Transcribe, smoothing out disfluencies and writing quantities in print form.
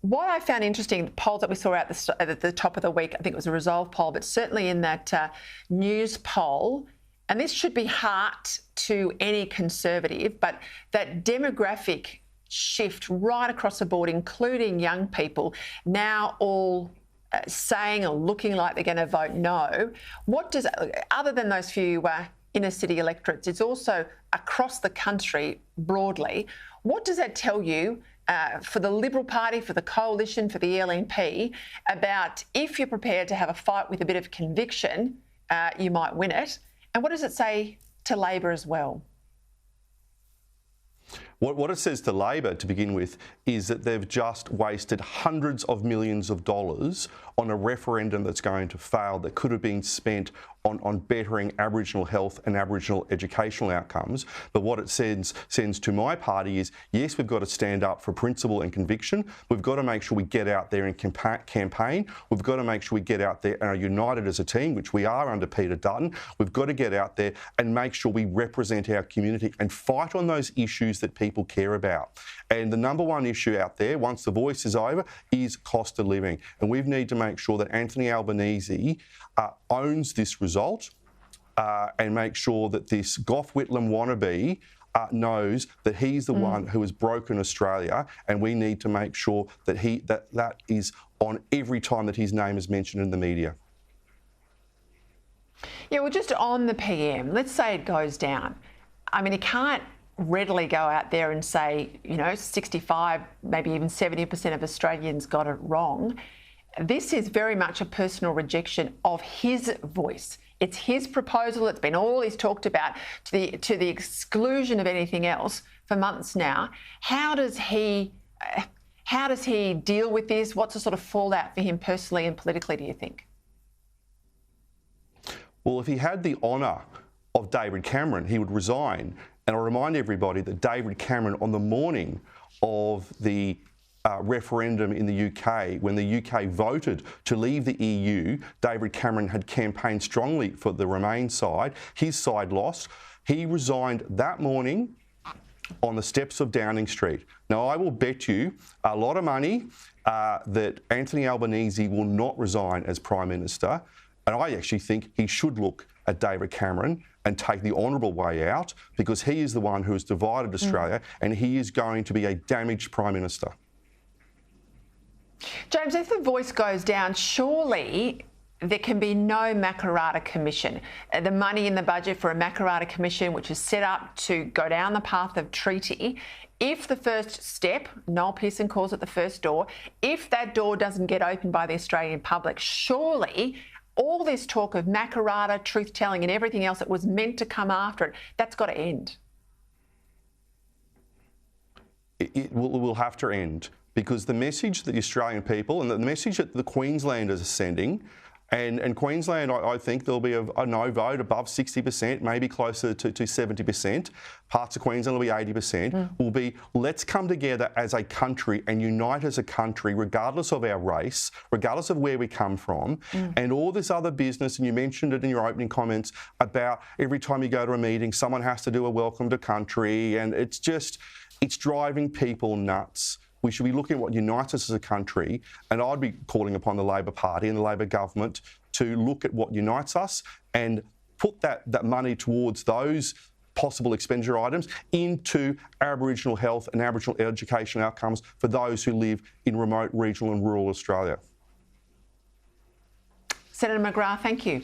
What I found interesting, the polls that we saw at the top of the week, I think it was a Resolve poll, but certainly in that news poll, and this should be heart to any Conservative, but that demographic shift right across the board, including young people, now all saying or looking like they're going to vote no. What does, other than those few inner city electorates, it's also across the country broadly. What does that tell you for the Liberal Party, for the Coalition, for the LNP, about if you're prepared to have a fight with a bit of conviction, you might win it? And what does it say to Labor as well? What it says to Labor, to begin with, is that they've just wasted hundreds of millions of dollars on a referendum that's going to fail, that could have been spent on bettering Aboriginal health and Aboriginal educational outcomes. But what it sends to my party is, yes, we've got to stand up for principle and conviction. We've got to make sure we get out there and campaign. We've got to make sure we get out there and are united as a team, which we are under Peter Dutton. We've got to get out there and make sure we represent our community and fight on those issues that people care about. And the number one issue out there, once the voice is over, is cost of living. And we need to make sure that Anthony Albanese owns this result and make sure that this Gough Whitlam wannabe knows that he's the one who has broken Australia, and we need to make sure that that is on every time that his name is mentioned in the media. Yeah, well, just on the PM, let's say it goes down. I mean, he can't readily go out there and say, 65, maybe even 70% of Australians got it wrong. This is very much a personal rejection of his voice. It's his proposal. It's been all he's talked about to the exclusion of anything else for months now. How does he deal with this? What's the sort of fallout for him personally and politically, do you think? Well, if he had the honour of David Cameron, he would resign. And I remind everybody that David Cameron, on the morning of the referendum in the UK, when the UK voted to leave the EU, David Cameron had campaigned strongly for the Remain side. His side lost. He resigned that morning on the steps of Downing Street. Now, I will bet you a lot of money that Anthony Albanese will not resign as Prime Minister. And I actually think he should look at David Cameron and take the honourable way out, because he is the one who has divided Australia and he is going to be a damaged Prime Minister. James, if the voice goes down, surely there can be no Makarrata Commission. The money in the budget for a Makarrata Commission, which is set up to go down the path of treaty, if the first step, Noel Pearson calls it the first door, if that door doesn't get opened by the Australian public, surely all this talk of Makarrata, truth-telling and everything else that was meant to come after it, that's got to end. It will have to end, because the message that the Australian people and the message that the Queenslanders are sending, and Queensland, I think there'll be a no vote above 60%, maybe closer to 70%. Parts of Queensland will be 80%, will be, let's come together as a country and unite as a country, regardless of our race, regardless of where we come from, and all this other business, and you mentioned it in your opening comments, about every time you go to a meeting, someone has to do a welcome to country, and it's driving people nuts. We should be looking at what unites us as a country, and I'd be calling upon the Labor Party and the Labor government to look at what unites us and put that money towards those possible expenditure items into Aboriginal health and Aboriginal education outcomes for those who live in remote, regional and rural Australia. Senator McGrath, thank you.